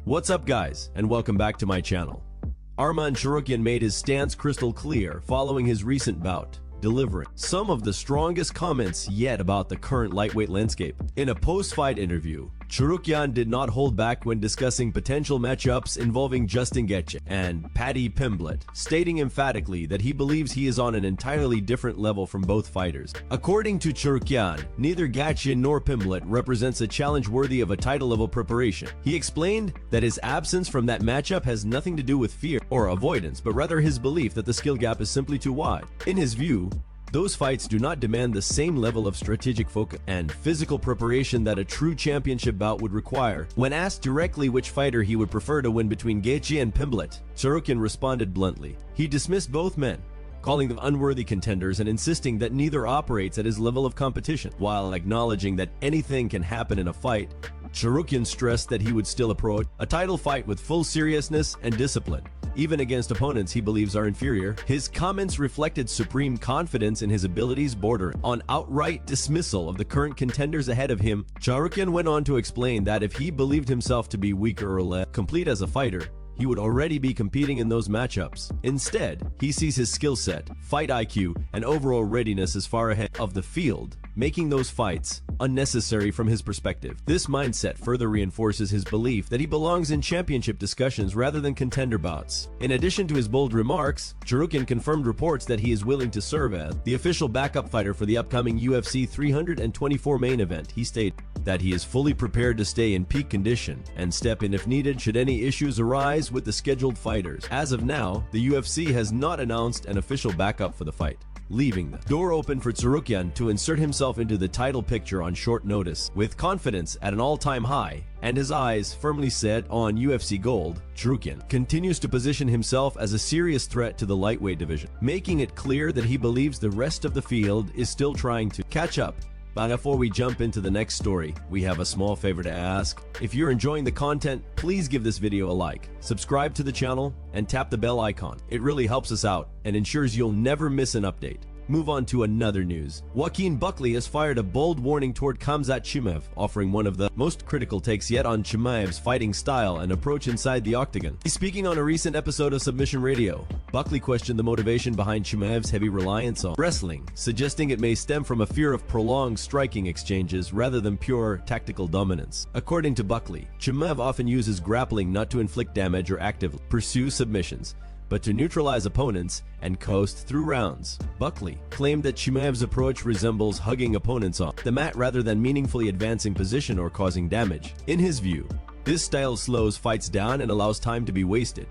What's up guys, and welcome back to my channel. Arman Tsarukyan made his stance crystal clear following his recent bout, delivering some of the strongest comments yet about the current lightweight landscape. In a post-fight interview, Tsarukyan did not hold back when discussing potential matchups involving Justin Gaethje and Paddy Pimblett, stating emphatically that he believes he is on an entirely different level from both fighters. According to Tsarukyan, neither Gaethje nor Pimblett represents a challenge worthy of a title-level preparation. He explained that his absence from that matchup has nothing to do with fear or avoidance, but rather his belief that the skill gap is simply too wide. In his view, those fights do not demand the same level of strategic focus and physical preparation that a true championship bout would require. When asked directly which fighter he would prefer to win between Gaethje and Pimblett, Tsarukyan responded bluntly. He dismissed both men, calling them unworthy contenders and insisting that neither operates at his level of competition. While acknowledging that anything can happen in a fight, Tsarukyan stressed that he would still approach a title fight with full seriousness and discipline, even against opponents he believes are inferior. His comments reflected supreme confidence in his abilities, bordering on outright dismissal of the current contenders ahead of him. Tsarukyan went on to explain that if he believed himself to be weaker or less complete as a fighter, he would already be competing in those matchups. Instead, he sees his skill set, fight IQ, and overall readiness as far ahead of the field, making those fights unnecessary from his perspective. This mindset further reinforces his belief that he belongs in championship discussions rather than contender bouts. In addition to his bold remarks, Tsarukyan confirmed reports that he is willing to serve as the official backup fighter for the upcoming UFC 324 main event. He stated that he is fully prepared to stay in peak condition and step in if needed should any issues arise with the scheduled fighters. As of now, the UFC has not announced an official backup for the fight, leaving the door open for Tsarukyan to insert himself into the title picture on short notice. With confidence at an all-time high and his eyes firmly set on UFC gold, Tsarukyan continues to position himself as a serious threat to the lightweight division, making it clear that he believes the rest of the field is still trying to catch up. But before we jump into the next story, we have a small favor to ask. If you're enjoying the content, please give this video a like, subscribe to the channel, and tap the bell icon. It really helps us out and ensures you'll never miss an update. Move on to another news. Joaquin Buckley has fired a bold warning toward Khamzat Chimaev, offering one of the most critical takes yet on Chimaev's fighting style and approach inside the octagon. Speaking on a recent episode of Submission Radio, Buckley questioned the motivation behind Chimaev's heavy reliance on wrestling, suggesting it may stem from a fear of prolonged striking exchanges rather than pure tactical dominance. According to Buckley, Chimaev often uses grappling not to inflict damage or actively pursue submissions, but to neutralize opponents and coast through rounds. Buckley claimed that Chimaev's approach resembles hugging opponents on the mat rather than meaningfully advancing position or causing damage. In his view, this style slows fights down and allows time to be wasted,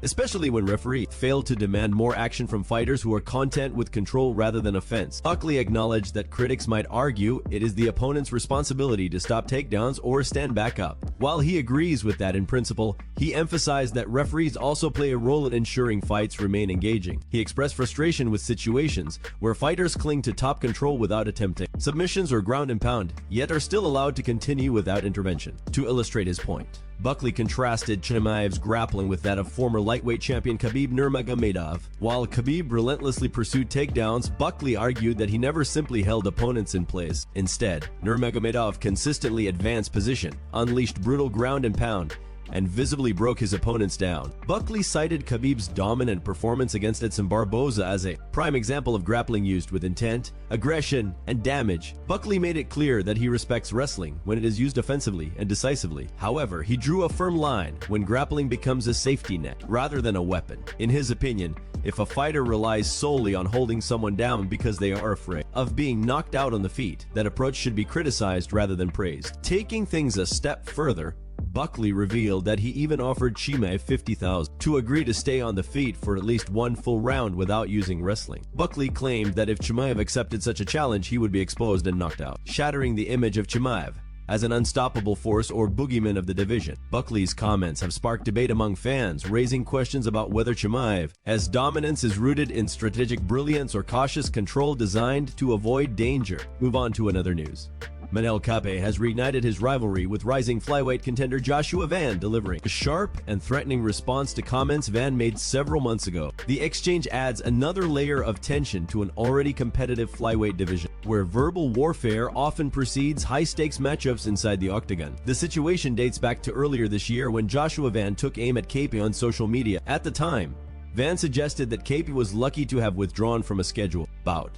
especially when referees fail to demand more action from fighters who are content with control rather than offense. Buckley acknowledged that critics might argue it is the opponent's responsibility to stop takedowns or stand back up. While he agrees with that in principle, he emphasized that referees also play a role in ensuring fights remain engaging. He expressed frustration with situations where fighters cling to top control without attempting submissions or ground and pound, yet are still allowed to continue without intervention. To illustrate his point, Buckley contrasted Chimaev's grappling with that of former lightweight champion Khabib Nurmagomedov. While Khabib relentlessly pursued takedowns, Buckley argued that he never simply held opponents in place. Instead, Nurmagomedov consistently advanced position, unleashed brutal ground and pound, and visibly broke his opponents down. Buckley cited Khabib's dominant performance against Edson Barboza as a prime example of grappling used with intent, aggression, and damage. Buckley made it clear that he respects wrestling when it is used offensively and decisively. However, he drew a firm line when grappling becomes a safety net rather than a weapon. In his opinion, if a fighter relies solely on holding someone down because they are afraid of being knocked out on the feet, that approach should be criticized rather than praised. Taking things a step further, Buckley revealed that he even offered Chimaev $50,000 to agree to stay on the feet for at least one full round without using wrestling. Buckley claimed that if Chimaev accepted such a challenge, he would be exposed and knocked out, shattering the image of Chimaev as an unstoppable force or boogeyman of the division. Buckley's comments have sparked debate among fans, raising questions about whether Chimaev's dominance is rooted in strategic brilliance or cautious control designed to avoid danger. Move on to another news. Manel Kape has reignited his rivalry with rising flyweight contender Joshua Van, delivering a sharp and threatening response to comments Van made several months ago. The exchange adds another layer of tension to an already competitive flyweight division, where verbal warfare often precedes high-stakes matchups inside the octagon. The situation dates back to earlier this year when Joshua Van took aim at Kape on social media. At the time, Van suggested that Kape was lucky to have withdrawn from a scheduled bout,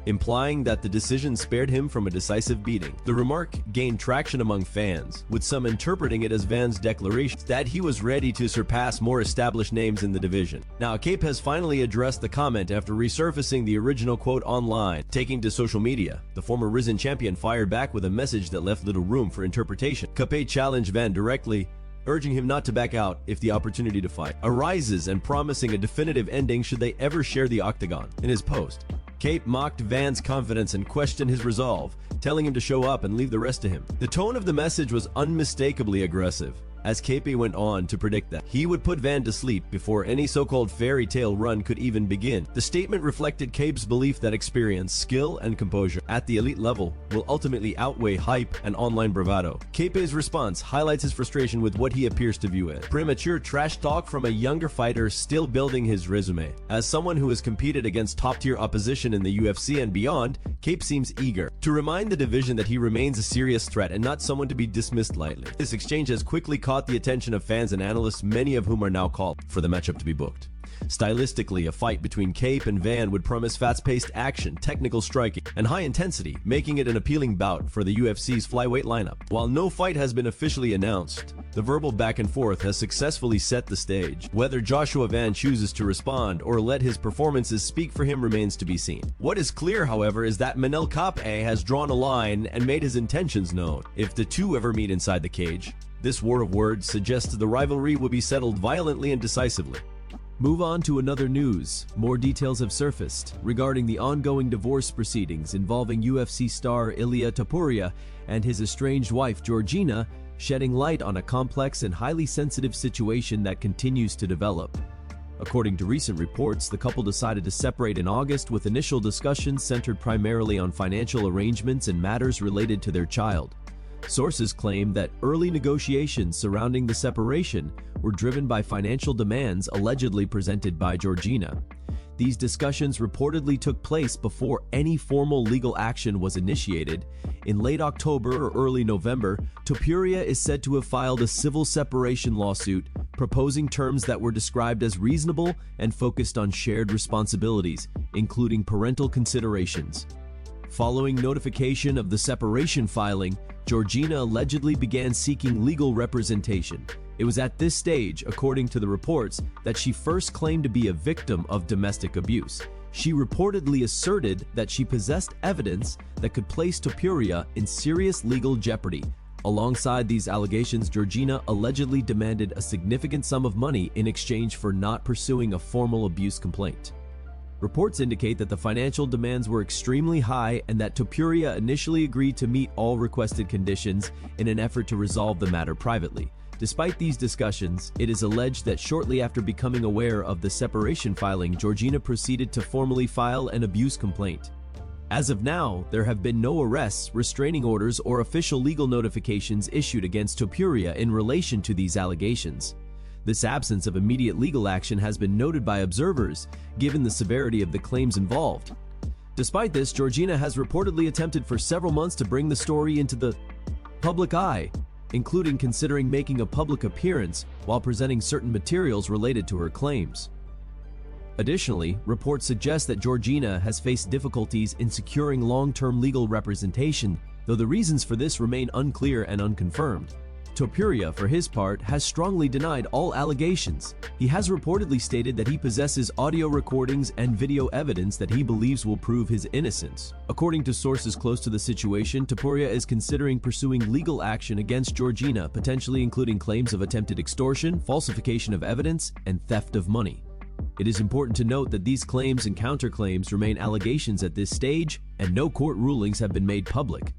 implying that the decision spared him from a decisive beating. The remark gained traction among fans, with some interpreting it as Van's declaration that he was ready to surpass more established names in the division. Now, Kape has finally addressed the comment after resurfacing the original quote online. Taking to social media, the former Risen champion fired back with a message that left little room for interpretation. Kape challenged Van directly, urging him not to back out if the opportunity to fight arises and promising a definitive ending should they ever share the octagon. In his post, Kape mocked Van's confidence and questioned his resolve, telling him to show up and leave the rest to him. The tone of the message was unmistakably aggressive, as Kape went on to predict that he would put Van to sleep before any so-called fairy tale run could even begin. The statement reflected Kape's belief that experience, skill, and composure at the elite level will ultimately outweigh hype and online bravado. Kape's response highlights his frustration with what he appears to view as premature trash talk from a younger fighter still building his resume. As someone who has competed against top-tier opposition in the UFC and beyond, Kape seems eager to remind the division that he remains a serious threat and not someone to be dismissed lightly. This exchange has quickly caught the attention of fans and analysts, many of whom are now called for the matchup to be booked. Stylistically, a fight between Kape and Van would promise fast-paced action, technical striking, and high intensity, making it an appealing bout for the UFC's flyweight lineup. While no fight has been officially announced, the verbal back and forth has successfully set the stage. Whether Joshua Van chooses to respond or let his performances speak for him remains to be seen. What is clear, however, is that Manel Kape has drawn a line and made his intentions known. If the two ever meet inside the cage, this war of words suggests the rivalry will be settled violently and decisively. Move on to another news. More details have surfaced regarding the ongoing divorce proceedings involving UFC star Ilia Topuria and his estranged wife Georgina, shedding light on a complex and highly sensitive situation that continues to develop. According to recent reports, the couple decided to separate in August, with initial discussions centered primarily on financial arrangements and matters related to their child. Sources claim that early negotiations surrounding the separation were driven by financial demands allegedly presented by Georgina. These discussions reportedly took place before any formal legal action was initiated. In late October or early November, Topuria is said to have filed a civil separation lawsuit proposing terms that were described as reasonable and focused on shared responsibilities, including parental considerations. Following notification of the separation filing, Georgina allegedly began seeking legal representation. It was at this stage, according to the reports, that she first claimed to be a victim of domestic abuse. She reportedly asserted that she possessed evidence that could place Topuria in serious legal jeopardy. Alongside these allegations, Georgina allegedly demanded a significant sum of money in exchange for not pursuing a formal abuse complaint. Reports indicate that the financial demands were extremely high and that Topuria initially agreed to meet all requested conditions in an effort to resolve the matter privately. Despite these discussions, it is alleged that shortly after becoming aware of the separation filing, Georgina proceeded to formally file an abuse complaint. As of now, there have been no arrests, restraining orders, or official legal notifications issued against Topuria in relation to these allegations. This absence of immediate legal action has been noted by observers, given the severity of the claims involved. Despite this, Georgina has reportedly attempted for several months to bring the story into the public eye, including considering making a public appearance while presenting certain materials related to her claims. Additionally, reports suggest that Georgina has faced difficulties in securing long-term legal representation, though the reasons for this remain unclear and unconfirmed. Topuria, for his part, has strongly denied all allegations. He has reportedly stated that he possesses audio recordings and video evidence that he believes will prove his innocence. According to sources close to the situation, Topuria is considering pursuing legal action against Georgina, potentially including claims of attempted extortion, falsification of evidence, and theft of money. It is important to note that these claims and counterclaims remain allegations at this stage, and no court rulings have been made public.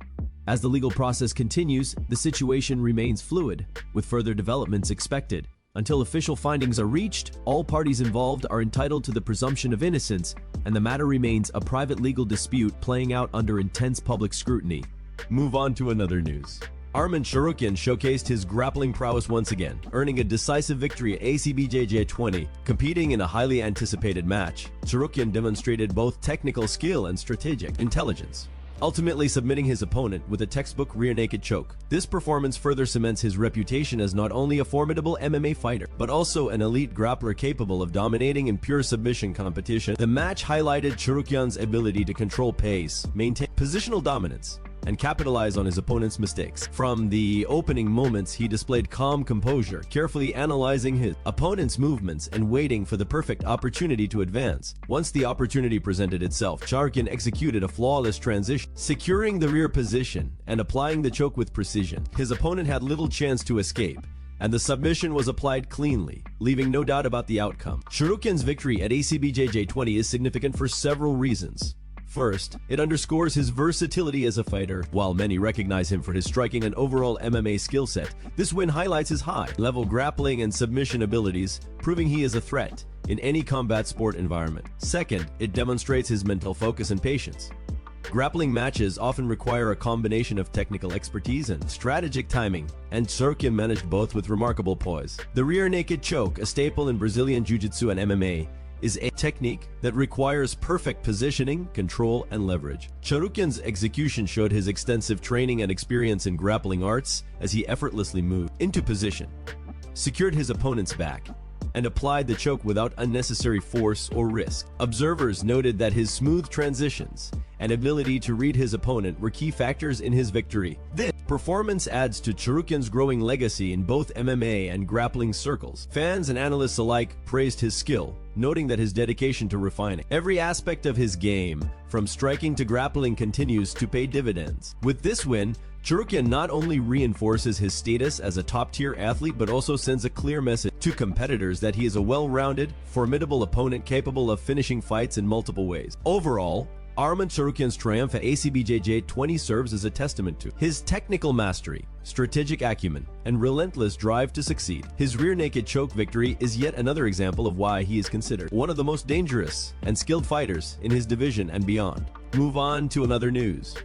As the legal process continues, the situation remains fluid, with further developments expected. Until official findings are reached, all parties involved are entitled to the presumption of innocence, and the matter remains a private legal dispute playing out under intense public scrutiny. Move on to another news. Arman Tsarukyan showcased his grappling prowess once again, earning a decisive victory at ACBJJ 20. Competing in a highly anticipated match, Tsarukyan demonstrated both technical skill and strategic intelligence, ultimately submitting his opponent with a textbook rear naked choke. This performance further cements his reputation as not only a formidable MMA fighter, but also an elite grappler capable of dominating in pure submission competition. The match highlighted Tsarukyan's ability to control pace, maintain positional dominance, and capitalize on his opponent's mistakes. From the opening moments, he displayed calm composure, carefully analyzing his opponent's movements and waiting for the perfect opportunity to advance. Once the opportunity presented itself, Tsarukyan executed a flawless transition, securing the rear position and applying the choke with precision. His opponent had little chance to escape, and the submission was applied cleanly, leaving no doubt about the outcome. Tsarukyan's victory at ACBJJ 20 is significant for several reasons. First, it underscores his versatility as a fighter. While many recognize him for his striking and overall MMA skill set, this win highlights his high-level grappling and submission abilities, proving he is a threat in any combat sport environment. Second, it demonstrates his mental focus and patience. Grappling matches often require a combination of technical expertise and strategic timing, and Tsarukyan managed both with remarkable poise. The rear naked choke, a staple in Brazilian Jiu-Jitsu and MMA, is a technique that requires perfect positioning, control, and leverage. Tsarukyan's execution showed his extensive training and experience in grappling arts as he effortlessly moved into position, secured his opponent's back, and applied the choke without unnecessary force or risk. Observers noted that his smooth transitions and ability to read his opponent were key factors in his victory. This performance adds to Tsarukyan's growing legacy in both MMA and grappling circles. Fans and analysts alike praised his skill, noting that his dedication to refining every aspect of his game, from striking to grappling, continues to pay dividends. With this win, Tsarukyan not only reinforces his status as a top-tier athlete, but also sends a clear message to competitors that he is a well-rounded, formidable opponent capable of finishing fights in multiple ways. Overall, Arman Tsarukyan's triumph at ACBJJ 20 serves as a testament to his technical mastery, strategic acumen, and relentless drive to succeed. His rear naked choke victory is yet another example of why he is considered one of the most dangerous and skilled fighters in his division and beyond. Move on to another news.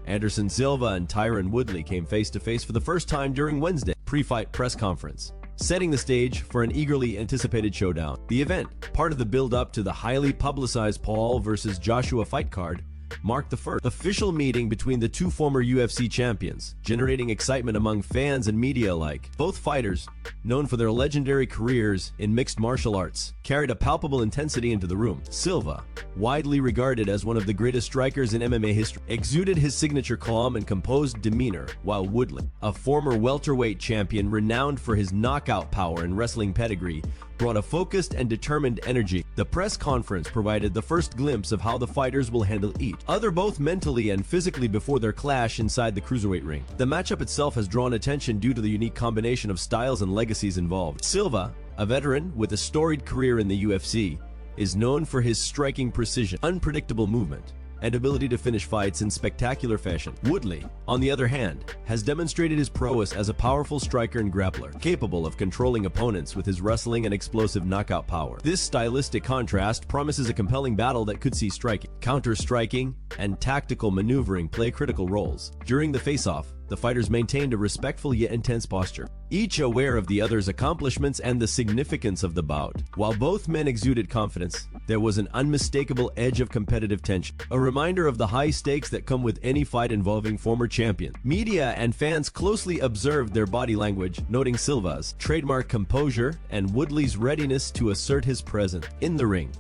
Anderson Silva and Tyron Woodley came face-to-face for the first time during Wednesday's pre-fight press conference, setting the stage for an eagerly anticipated showdown. The event, part of the build-up to the highly publicized Paul versus Joshua fight card, marked the first official meeting between the two former UFC champions, generating excitement among fans and media alike. Both fighters, known for their legendary careers in mixed martial arts, carried a palpable intensity into the room. Silva, widely regarded as one of the greatest strikers in MMA history, exuded his signature calm and composed demeanor, while Woodley, a former welterweight champion renowned for his knockout power and wrestling pedigree, brought a focused and determined energy. The press conference provided the first glimpse of how the fighters will handle each other both mentally and physically before their clash inside the cruiserweight ring. The matchup itself has drawn attention due to the unique combination of styles and legacies involved. Silva, a veteran with a storied career in the UFC, is known for his striking precision, unpredictable movement, and ability to finish fights in spectacular fashion. Woodley, on the other hand, has demonstrated his prowess as a powerful striker and grappler, capable of controlling opponents with his wrestling and explosive knockout power. This stylistic contrast promises a compelling battle that could see striking, counter-striking, and tactical maneuvering play critical roles. During the face-off, the fighters maintained a respectful yet intense posture, each aware of the other's accomplishments and the significance of the bout. While both men exuded confidence, there was an unmistakable edge of competitive tension, a reminder of the high stakes that come with any fight involving former champions. Media and fans closely observed their body language, noting Silva's trademark composure and Woodley's readiness to assert his presence in the ring.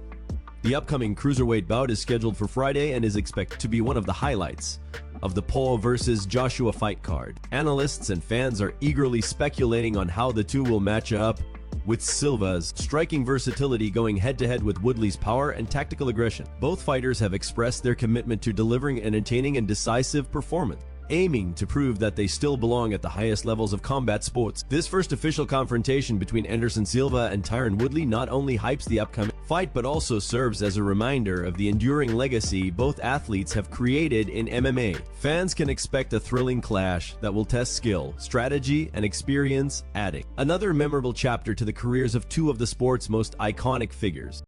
The upcoming cruiserweight bout is scheduled for Friday and is expected to be one of the highlights of the Paul versus Joshua fight card. Analysts and fans are eagerly speculating on how the two will match up, with Silva's striking versatility going head-to-head with Woodley's power and tactical aggression. Both fighters have expressed their commitment to delivering an entertaining and decisive performance, aiming to prove that they still belong at the highest levels of combat sports. This first official confrontation between Anderson Silva and Tyron Woodley not only hypes the upcoming fight, but also serves as a reminder of the enduring legacy both athletes have created in MMA. Fans can expect a thrilling clash that will test skill, strategy, and experience, adding another memorable chapter to the careers of two of the sport's most iconic figures.